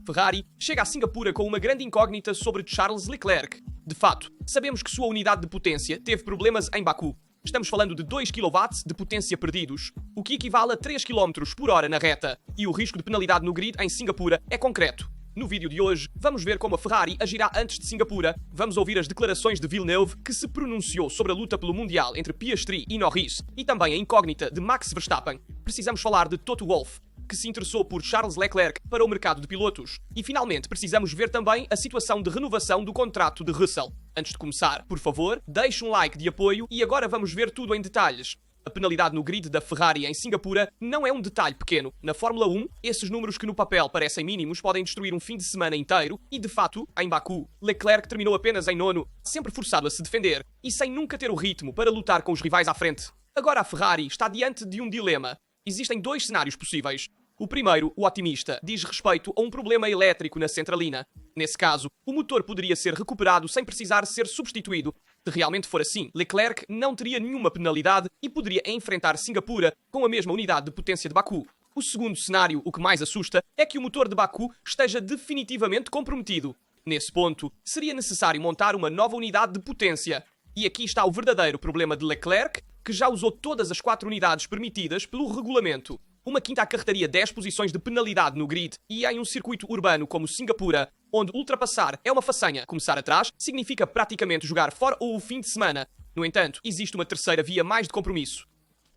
Ferrari chega a Singapura com uma grande incógnita sobre Charles Leclerc. De fato, sabemos que sua unidade de potência teve problemas em Baku. Estamos falando de 2 kW de potência perdidos, o que equivale a 3 km por hora na reta, e o risco de penalidade no grid em Singapura é concreto. No vídeo de hoje, vamos ver como a Ferrari agirá antes de Singapura, vamos ouvir as declarações de Villeneuve, que se pronunciou sobre a luta pelo Mundial entre Piastri e Norris, e também a incógnita de Max Verstappen. Precisamos falar de Toto Wolff, que se interessou por Charles Leclerc para o mercado de pilotos. E finalmente precisamos ver também a situação de renovação do contrato de Russell. Antes de começar, por favor, deixe um like de apoio e agora vamos ver tudo em detalhes. A penalidade no grid da Ferrari em Singapura não é um detalhe pequeno. Na Fórmula 1, esses números que no papel parecem mínimos podem destruir um fim de semana inteiro e, de fato, em Baku, Leclerc terminou apenas em nono, sempre forçado a se defender e sem nunca ter o ritmo para lutar com os rivais à frente. Agora a Ferrari está diante de um dilema. Existem dois cenários possíveis. O primeiro, o otimista, diz respeito a um problema elétrico na centralina. Nesse caso, o motor poderia ser recuperado sem precisar ser substituído. Se realmente for assim, Leclerc não teria nenhuma penalidade e poderia enfrentar Singapura com a mesma unidade de potência de Baku. O segundo cenário, o que mais assusta, é que o motor de Baku esteja definitivamente comprometido. Nesse ponto, seria necessário montar uma nova unidade de potência. E aqui está o verdadeiro problema de Leclerc, que já usou todas as 4 unidades permitidas pelo regulamento. Uma quinta acarretaria 10 posições de penalidade no grid e em um circuito urbano como Singapura, onde ultrapassar é uma façanha, começar atrás significa praticamente jogar fora o fim de semana. No entanto, existe uma terceira via mais de compromisso.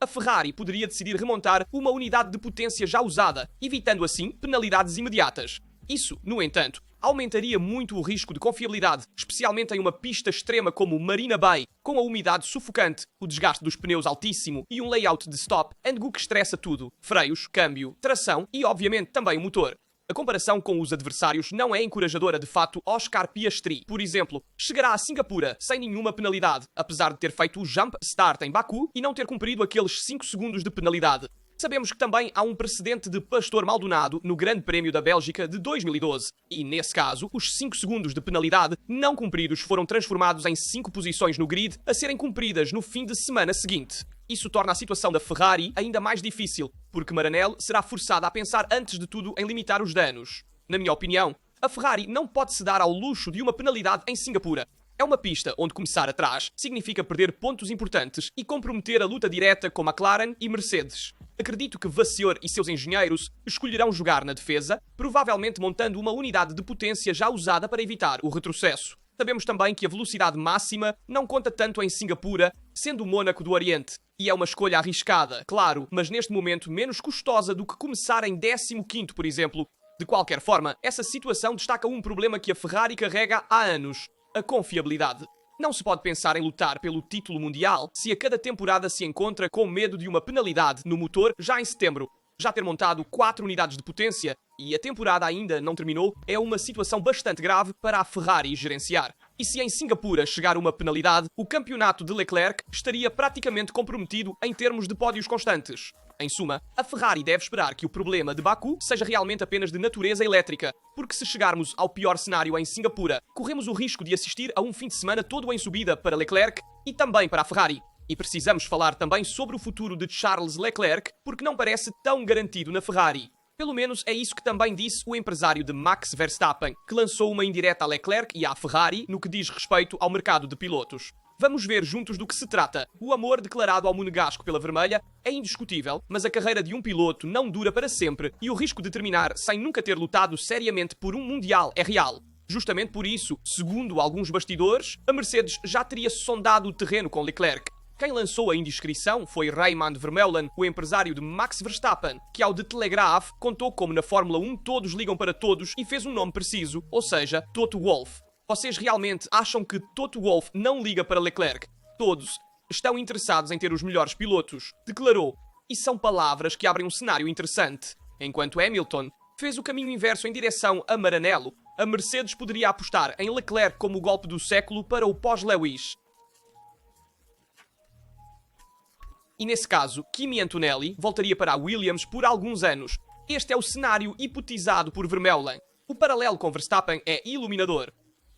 A Ferrari poderia decidir remontar uma unidade de potência já usada, evitando assim penalidades imediatas. Isso, no entanto, aumentaria muito o risco de confiabilidade, especialmente em uma pista extrema como Marina Bay, com a umidade sufocante, o desgaste dos pneus altíssimo e um layout de stop and go que estressa tudo: freios, câmbio, tração e, obviamente, também o motor. A comparação com os adversários não é encorajadora de fato. Oscar Piastri, por exemplo, chegará a Singapura sem nenhuma penalidade, apesar de ter feito o jump start em Baku e não ter cumprido aqueles 5 segundos de penalidade. Sabemos que também há um precedente de Pastor Maldonado no Grande Prémio da Bélgica de 2012. E, nesse caso, os 5 segundos de penalidade não cumpridos foram transformados em 5 posições no grid a serem cumpridas no fim de semana seguinte. Isso torna a situação da Ferrari ainda mais difícil, porque Maranello será forçada a pensar antes de tudo em limitar os danos. Na minha opinião, a Ferrari não pode se dar ao luxo de uma penalidade em Singapura. É uma pista onde começar atrás significa perder pontos importantes e comprometer a luta direta com McLaren e Mercedes. Acredito que Vasseur e seus engenheiros escolherão jogar na defesa, provavelmente montando uma unidade de potência já usada para evitar o retrocesso. Sabemos também que a velocidade máxima não conta tanto em Singapura, sendo o Mônaco do Oriente. E é uma escolha arriscada, claro, mas neste momento menos custosa do que começar em 15º, por exemplo. De qualquer forma, essa situação destaca um problema que a Ferrari carrega há anos: a confiabilidade. Não se pode pensar em lutar pelo título mundial se a cada temporada se encontra com medo de uma penalidade no motor já em setembro. Já ter montado 4 unidades de potência e a temporada ainda não terminou é uma situação bastante grave para a Ferrari gerenciar. E se em Singapura chegar uma penalidade, o campeonato de Leclerc estaria praticamente comprometido em termos de pódios constantes. Em suma, a Ferrari deve esperar que o problema de Baku seja realmente apenas de natureza elétrica, porque se chegarmos ao pior cenário em Singapura, corremos o risco de assistir a um fim de semana todo em subida para Leclerc e também para a Ferrari. E precisamos falar também sobre o futuro de Charles Leclerc, porque não parece tão garantido na Ferrari. Pelo menos é isso que também disse o empresário de Max Verstappen, que lançou uma indireta a Leclerc e à Ferrari no que diz respeito ao mercado de pilotos. Vamos ver juntos do que se trata. O amor declarado ao monegasco pela vermelha é indiscutível, mas a carreira de um piloto não dura para sempre e o risco de terminar sem nunca ter lutado seriamente por um mundial é real. Justamente por isso, segundo alguns bastidores, a Mercedes já teria sondado o terreno com Leclerc. Quem lançou a indiscrição foi Raymond Vermeulen, o empresário de Max Verstappen, que ao The Telegraph contou como na Fórmula 1 todos ligam para todos e fez um nome preciso, ou seja, Toto Wolff. Vocês realmente acham que Toto Wolff não liga para Leclerc? Todos estão interessados em ter os melhores pilotos, declarou. E são palavras que abrem um cenário interessante. Enquanto Hamilton fez o caminho inverso em direção a Maranello, a Mercedes poderia apostar em Leclerc como o golpe do século para o pós-Lewis. E nesse caso, Kimi Antonelli voltaria para a Williams por alguns anos. Este é o cenário hipotizado por Vermeulen. O paralelo com Verstappen é iluminador.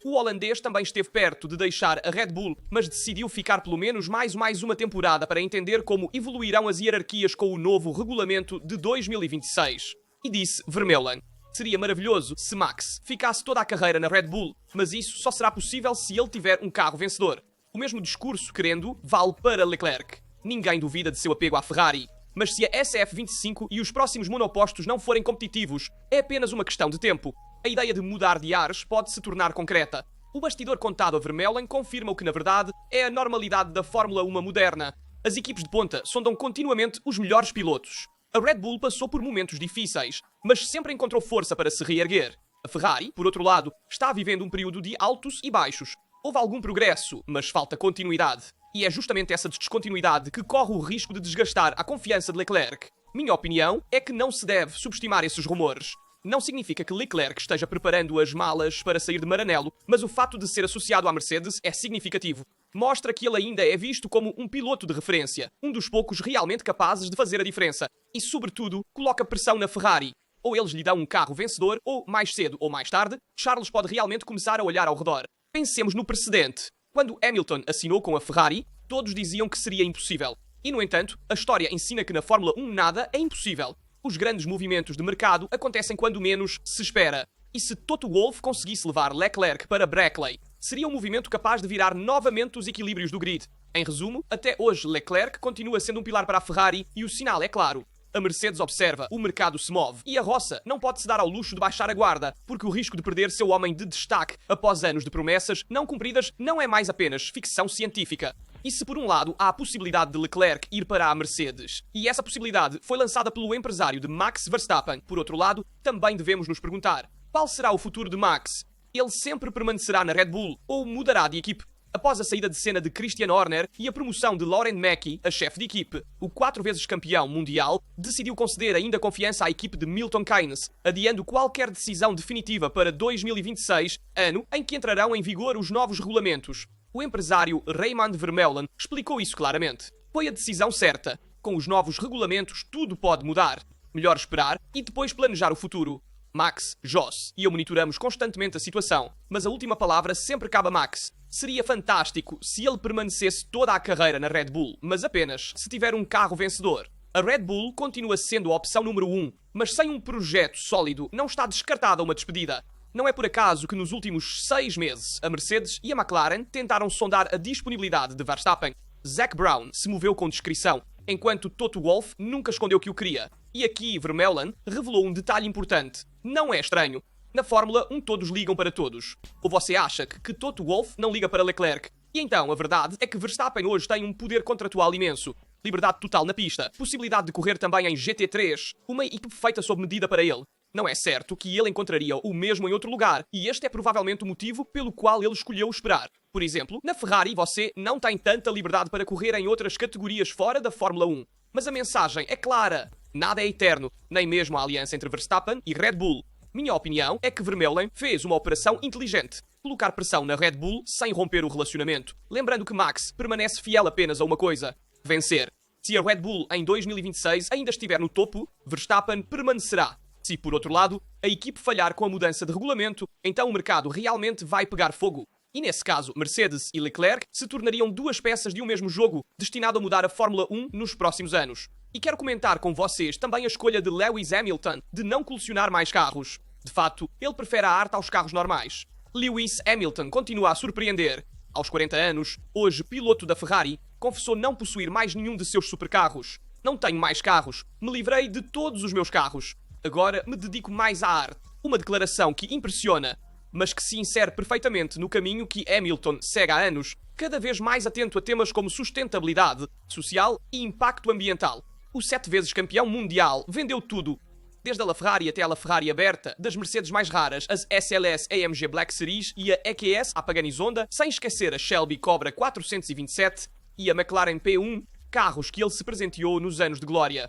O holandês também esteve perto de deixar a Red Bull, mas decidiu ficar pelo menos mais uma temporada para entender como evoluirão as hierarquias com o novo regulamento de 2026. E disse Vermeulen: Seria maravilhoso se Max ficasse toda a carreira na Red Bull, mas isso só será possível se ele tiver um carro vencedor. O mesmo discurso, querendo, vale para Leclerc. Ninguém duvida de seu apego à Ferrari. Mas se a SF25 e os próximos monopostos não forem competitivos, é apenas uma questão de tempo. A ideia de mudar de ares pode se tornar concreta. O bastidor contado a Vermeulen confirma o que, na verdade, é a normalidade da Fórmula 1 moderna. As equipes de ponta sondam continuamente os melhores pilotos. A Red Bull passou por momentos difíceis, mas sempre encontrou força para se reerguer. A Ferrari, por outro lado, está vivendo um período de altos e baixos. Houve algum progresso, mas falta continuidade. E é justamente essa descontinuidade que corre o risco de desgastar a confiança de Leclerc. Minha opinião é que não se deve subestimar esses rumores. Não significa que Leclerc esteja preparando as malas para sair de Maranello, mas o fato de ser associado à Mercedes é significativo. Mostra que ele ainda é visto como um piloto de referência, um dos poucos realmente capazes de fazer a diferença. E, sobretudo, coloca pressão na Ferrari. Ou eles lhe dão um carro vencedor, ou, mais cedo ou mais tarde, Charles pode realmente começar a olhar ao redor. Pensemos no precedente. Quando Hamilton assinou com a Ferrari, todos diziam que seria impossível. E, no entanto, a história ensina que na Fórmula 1 nada é impossível. Os grandes movimentos de mercado acontecem quando menos se espera. E se Toto Wolff conseguisse levar Leclerc para Brackley, seria um movimento capaz de virar novamente os equilíbrios do grid. Em resumo, até hoje Leclerc continua sendo um pilar para a Ferrari e o sinal é claro. A Mercedes observa, o mercado se move e a roça não pode se dar ao luxo de baixar a guarda, porque o risco de perder seu homem de destaque após anos de promessas não cumpridas não é mais apenas ficção científica. E se por um lado há a possibilidade de Leclerc ir para a Mercedes, e essa possibilidade foi lançada pelo empresário de Max Verstappen, por outro lado, também devemos nos perguntar: qual será o futuro de Max? Ele sempre permanecerá na Red Bull ou mudará de equipe? Após a saída de cena de Christian Horner e a promoção de Lauren Mackey a chefe de equipe, o 4 vezes campeão mundial decidiu conceder ainda confiança à equipe de Milton Keynes, adiando qualquer decisão definitiva para 2026, ano em que entrarão em vigor os novos regulamentos. O empresário Raymond Vermeulen explicou isso claramente. Foi a decisão certa. Com os novos regulamentos tudo pode mudar. Melhor esperar e depois planejar o futuro. Max, Jos e eu monitoramos constantemente a situação, mas a última palavra sempre cabe a Max. Seria fantástico se ele permanecesse toda a carreira na Red Bull, mas apenas se tiver um carro vencedor. A Red Bull continua sendo a opção número 1, mas sem um projeto sólido não está descartada uma despedida. Não é por acaso que nos últimos 6 meses a Mercedes e a McLaren tentaram sondar a disponibilidade de Verstappen. Zac Brown se moveu com discrição, enquanto Toto Wolff nunca escondeu que o queria. E aqui Vermeulen revelou um detalhe importante. Não é estranho. Na Fórmula 1 todos ligam para todos. Ou você acha que Toto Wolff não liga para Leclerc? E então a verdade é que Verstappen hoje tem um poder contratual imenso. Liberdade total na pista. Possibilidade de correr também em GT3. Uma equipe feita sob medida para ele. Não é certo que ele encontraria o mesmo em outro lugar, e este é provavelmente o motivo pelo qual ele escolheu esperar. Por exemplo, na Ferrari você não tem tanta liberdade para correr em outras categorias fora da Fórmula 1. Mas a mensagem é clara. Nada é eterno, nem mesmo a aliança entre Verstappen e Red Bull. Minha opinião é que Vermeulen fez uma operação inteligente. Colocar pressão na Red Bull sem romper o relacionamento. Lembrando que Max permanece fiel apenas a uma coisa: vencer. Se a Red Bull em 2026 ainda estiver no topo, Verstappen permanecerá. Se, por outro lado, a equipe falhar com a mudança de regulamento, então o mercado realmente vai pegar fogo. E nesse caso, Mercedes e Leclerc se tornariam duas peças de um mesmo jogo, destinado a mudar a Fórmula 1 nos próximos anos. E quero comentar com vocês também a escolha de Lewis Hamilton de não colecionar mais carros. De fato, ele prefere a arte aos carros normais. Lewis Hamilton continua a surpreender. Aos 40 anos, hoje piloto da Ferrari, confessou não possuir mais nenhum de seus supercarros. Não tenho mais carros, me livrei de todos os meus carros. Agora me dedico mais à arte. Uma declaração que impressiona, mas que se insere perfeitamente no caminho que Hamilton segue há anos, cada vez mais atento a temas como sustentabilidade social e impacto ambiental. O 7 vezes campeão mundial vendeu tudo. Desde a LaFerrari até a LaFerrari aberta, das Mercedes mais raras, as SLS AMG Black Series e a EQS a Pagani Zonda, sem esquecer a Shelby Cobra 427 e a McLaren P1, carros que ele se presenteou nos anos de glória.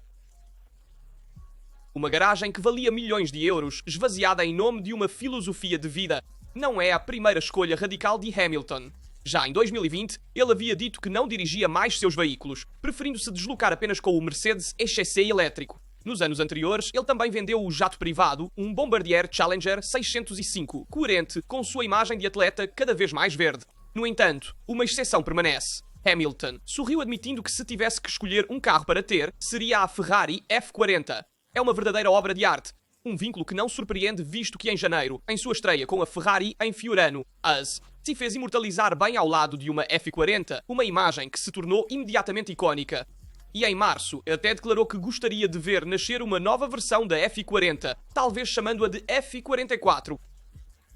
Uma garagem que valia milhões de euros, esvaziada em nome de uma filosofia de vida. Não é a primeira escolha radical de Hamilton. Já em 2020, ele havia dito que não dirigia mais seus veículos, preferindo se deslocar apenas com o Mercedes EQC elétrico. Nos anos anteriores, ele também vendeu o jato privado, um Bombardier Challenger 605, coerente com sua imagem de atleta cada vez mais verde. No entanto, uma exceção permanece. Hamilton sorriu admitindo que se tivesse que escolher um carro para ter, seria a Ferrari F40. É uma verdadeira obra de arte. Um vínculo que não surpreende visto que em janeiro, em sua estreia com a Ferrari em Fiorano, se fez imortalizar bem ao lado de uma F40, uma imagem que se tornou imediatamente icónica. E em março, até declarou que gostaria de ver nascer uma nova versão da F40, talvez chamando-a de F44.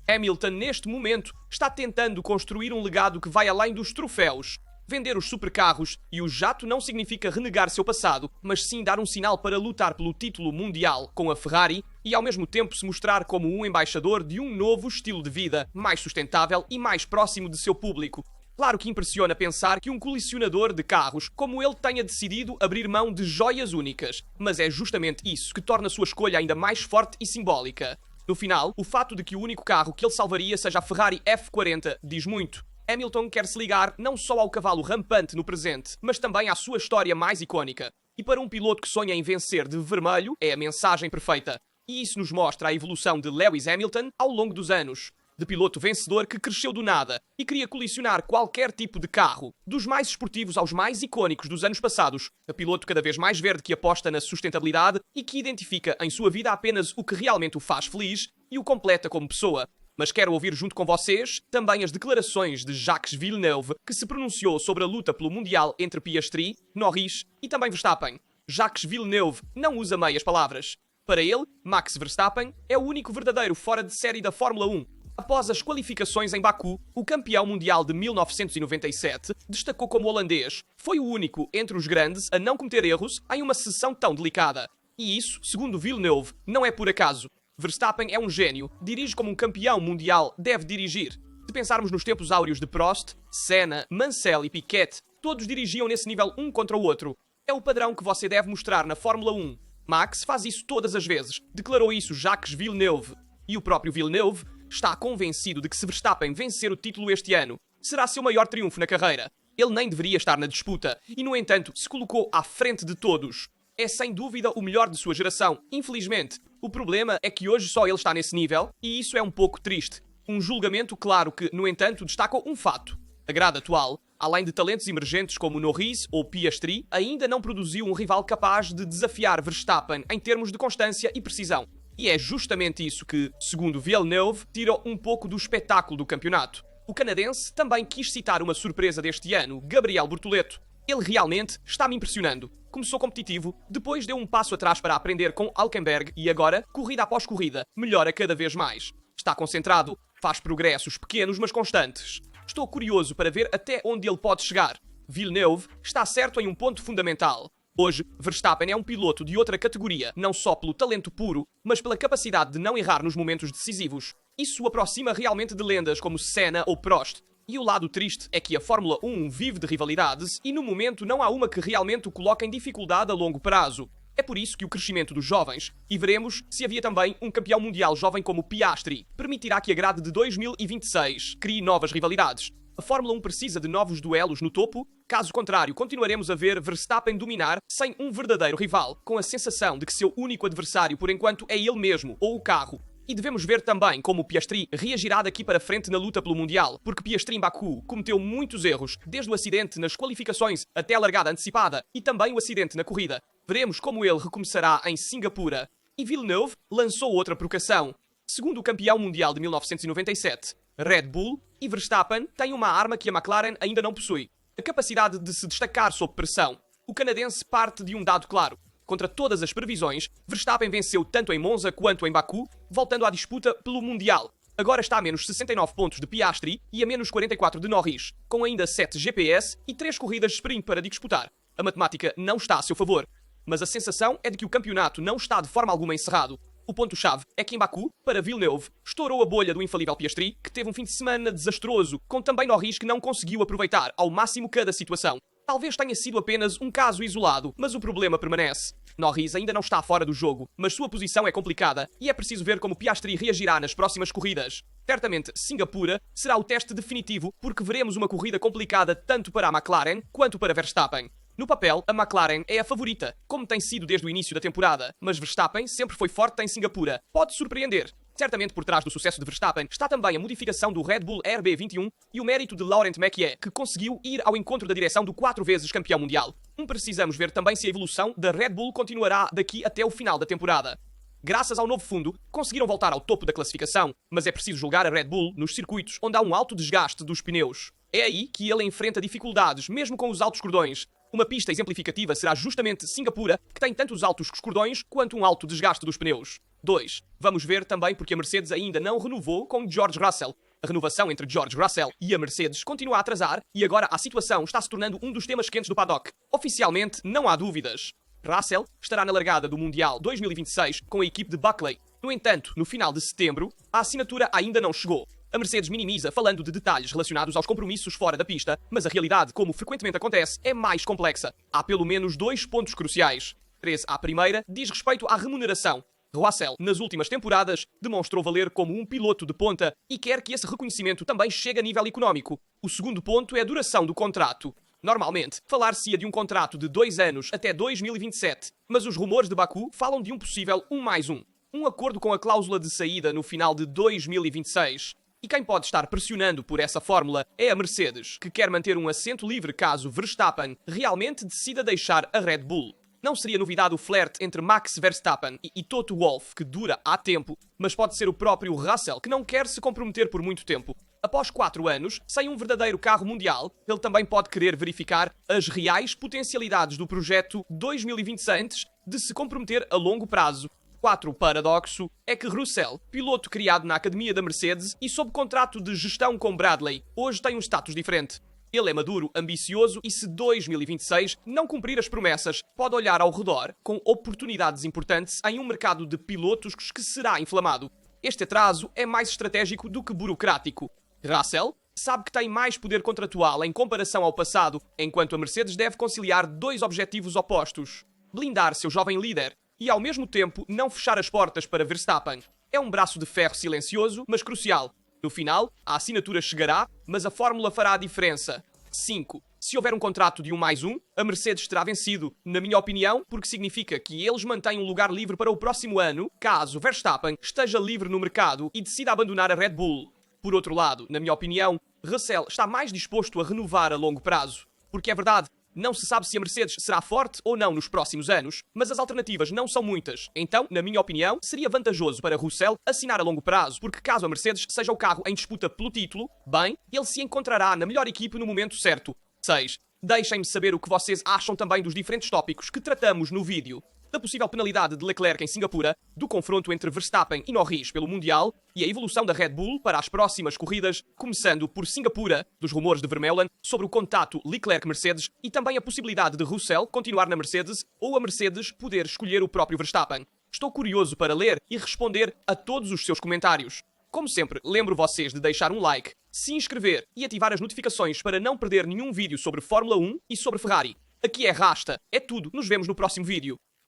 Hamilton, neste momento, está tentando construir um legado que vai além dos troféus. Vender os supercarros e o jato não significa renegar seu passado, mas sim dar um sinal para lutar pelo título mundial com a Ferrari e ao mesmo tempo se mostrar como um embaixador de um novo estilo de vida, mais sustentável e mais próximo de seu público. Claro que impressiona pensar que um colecionador de carros como ele tenha decidido abrir mão de joias únicas, mas é justamente isso que torna a sua escolha ainda mais forte e simbólica. No final, o fato de que o único carro que ele salvaria seja a Ferrari F40 diz muito. Hamilton quer se ligar não só ao cavalo rampante no presente, mas também à sua história mais icónica. E para um piloto que sonha em vencer de vermelho, é a mensagem perfeita. E isso nos mostra a evolução de Lewis Hamilton ao longo dos anos. De piloto vencedor que cresceu do nada e queria colecionar qualquer tipo de carro, dos mais esportivos aos mais icónicos dos anos passados, a piloto cada vez mais verde que aposta na sustentabilidade e que identifica em sua vida apenas o que realmente o faz feliz e o completa como pessoa. Mas quero ouvir junto com vocês também as declarações de Jacques Villeneuve, que se pronunciou sobre a luta pelo Mundial entre Piastri, Norris e também Verstappen. Jacques Villeneuve não usa meias palavras. Para ele, Max Verstappen é o único verdadeiro fora de série da Fórmula 1. Após as qualificações em Baku, o campeão mundial de 1997 destacou como holandês. Foi o único entre os grandes a não cometer erros em uma sessão tão delicada. E isso, segundo Villeneuve, não é por acaso. Verstappen é um gênio, dirige como um campeão mundial deve dirigir. Se pensarmos nos tempos áureos de Prost, Senna, Mansell e Piquet, todos dirigiam nesse nível um contra o outro. É o padrão que você deve mostrar na Fórmula 1. Max faz isso todas as vezes, declarou isso Jacques Villeneuve. E o próprio Villeneuve está convencido de que se Verstappen vencer o título este ano, será seu maior triunfo na carreira. Ele nem deveria estar na disputa e, no entanto, se colocou à frente de todos. É sem dúvida o melhor de sua geração, infelizmente. O problema é que hoje só ele está nesse nível e isso é um pouco triste. Um julgamento claro que, no entanto, destaca um fato. A grade atual, além de talentos emergentes como Norris ou Piastri, ainda não produziu um rival capaz de desafiar Verstappen em termos de constância e precisão. E é justamente isso que, segundo Villeneuve, tira um pouco do espetáculo do campeonato. O canadense também quis citar uma surpresa deste ano, Gabriel Bortoleto. Ele realmente está me impressionando. Começou competitivo, depois deu um passo atrás para aprender com Hülkenberg e agora, corrida após corrida, melhora cada vez mais. Está concentrado, faz progressos pequenos mas constantes. Estou curioso para ver até onde ele pode chegar. Villeneuve está certo em um ponto fundamental. Hoje, Verstappen é um piloto de outra categoria, não só pelo talento puro, mas pela capacidade de não errar nos momentos decisivos. Isso o aproxima realmente de lendas como Senna ou Prost. E o lado triste é que a Fórmula 1 vive de rivalidades e no momento não há uma que realmente o coloque em dificuldade a longo prazo. É por isso que o crescimento dos jovens, e veremos se havia também um campeão mundial jovem como Piastri, permitirá que a grade de 2026 crie novas rivalidades. A Fórmula 1 precisa de novos duelos no topo, caso contrário continuaremos a ver Verstappen dominar sem um verdadeiro rival, com a sensação de que seu único adversário por enquanto é ele mesmo ou o carro. E devemos ver também como Piastri reagirá daqui para frente na luta pelo Mundial, porque Piastri em Baku cometeu muitos erros, desde o acidente nas qualificações até a largada antecipada e também o acidente na corrida. Veremos como ele recomeçará em Singapura. E Villeneuve lançou outra provocação. Segundo o campeão mundial de 1997, Red Bull e Verstappen têm uma arma que a McLaren ainda não possui: a capacidade de se destacar sob pressão. O canadense parte de um dado claro. Contra todas as previsões, Verstappen venceu tanto em Monza quanto em Baku, voltando à disputa pelo Mundial. Agora está a menos 69 pontos de Piastri e a menos 44 de Norris, com ainda 7 GPS e 3 corridas de sprint para disputar. A matemática não está a seu favor, mas a sensação é de que o campeonato não está de forma alguma encerrado. O ponto-chave é que em Baku, para Villeneuve, estourou a bolha do infalível Piastri, que teve um fim de semana desastroso, com também Norris que não conseguiu aproveitar ao máximo cada situação. Talvez tenha sido apenas um caso isolado, mas o problema permanece. Norris ainda não está fora do jogo, mas sua posição é complicada e é preciso ver como Piastri reagirá nas próximas corridas. Certamente, Singapura será o teste definitivo, porque veremos uma corrida complicada tanto para a McLaren quanto para Verstappen. No papel, a McLaren é a favorita, como tem sido desde o início da temporada, mas Verstappen sempre foi forte em Singapura. Pode surpreender. Certamente por trás do sucesso de Verstappen está também a modificação do Red Bull RB21 e o mérito de Laurent Mekies, que conseguiu ir ao encontro da direção do 4 vezes campeão mundial. Precisamos ver também se a evolução da Red Bull continuará daqui até o final da temporada. Graças ao novo fundo, conseguiram voltar ao topo da classificação, mas é preciso julgar a Red Bull nos circuitos onde há um alto desgaste dos pneus. É aí que ele enfrenta dificuldades, mesmo com os altos cordões. Uma pista exemplificativa será justamente Singapura, que tem tanto os altos cordões quanto um alto desgaste dos pneus. 2. Vamos ver também porque a Mercedes ainda não renovou com George Russell. A renovação entre George Russell e a Mercedes continua a atrasar e agora a situação está se tornando um dos temas quentes do paddock. Oficialmente, não há dúvidas. Russell estará na largada do Mundial 2026 com a equipe de Buckley. No entanto, no final de setembro, a assinatura ainda não chegou. A Mercedes minimiza falando de detalhes relacionados aos compromissos fora da pista, mas a realidade, como frequentemente acontece, é mais complexa. Há pelo menos 2 pontos cruciais. 13. A primeira diz respeito à remuneração. Russell, nas últimas temporadas, demonstrou valer como um piloto de ponta e quer que esse reconhecimento também chegue a nível económico. O segundo ponto é a duração do contrato. Normalmente, falar-se-ia de um contrato de 2 anos até 2027, mas os rumores de Baku falam de um possível 1+1. Um acordo com a cláusula de saída no final de 2026. E quem pode estar pressionando por essa fórmula é a Mercedes, que quer manter um assento livre caso Verstappen realmente decida deixar a Red Bull. Não seria novidade o flerte entre Max Verstappen e Toto Wolff, que dura há tempo, mas pode ser o próprio Russell, que não quer se comprometer por muito tempo. Após 4 anos, sem um verdadeiro carro mundial, ele também pode querer verificar as reais potencialidades do projeto 2026 antes de se comprometer a longo prazo. 4. O paradoxo é que Russell, piloto criado na academia da Mercedes e sob contrato de gestão com Bradley, hoje tem um status diferente. Ele é maduro, ambicioso e se 2026 não cumprir as promessas, pode olhar ao redor com oportunidades importantes em um mercado de pilotos que será inflamado. Este atraso é mais estratégico do que burocrático. Russell sabe que tem mais poder contratual em comparação ao passado, enquanto a Mercedes deve conciliar 2 objetivos opostos: blindar seu jovem líder e, ao mesmo tempo, não fechar as portas para Verstappen. É um braço de ferro silencioso, mas crucial. No final, a assinatura chegará, mas a fórmula fará a diferença. 5. Se houver um contrato de 1+1, a Mercedes terá vencido, na minha opinião, porque significa que eles mantêm um lugar livre para o próximo ano, caso Verstappen esteja livre no mercado e decida abandonar a Red Bull. Por outro lado, na minha opinião, Russell está mais disposto a renovar a longo prazo. Porque é verdade, não se sabe se a Mercedes será forte ou não nos próximos anos, mas as alternativas não são muitas. Então, na minha opinião, seria vantajoso para Russell assinar a longo prazo, porque caso a Mercedes seja o carro em disputa pelo título, bem, ele se encontrará na melhor equipe no momento certo. 6. Deixem-me saber o que vocês acham também dos diferentes tópicos que tratamos no vídeo. Da possível penalidade de Leclerc em Singapura, do confronto entre Verstappen e Norris pelo Mundial e a evolução da Red Bull para as próximas corridas, começando por Singapura, dos rumores de Vermeulen sobre o contato Leclerc-Mercedes e também a possibilidade de Russell continuar na Mercedes ou a Mercedes poder escolher o próprio Verstappen. Estou curioso para ler e responder a todos os seus comentários. Como sempre, lembro vocês de deixar um like, se inscrever e ativar as notificações para não perder nenhum vídeo sobre Fórmula 1 e sobre Ferrari. Aqui é Rasta, é tudo, nos vemos no próximo vídeo.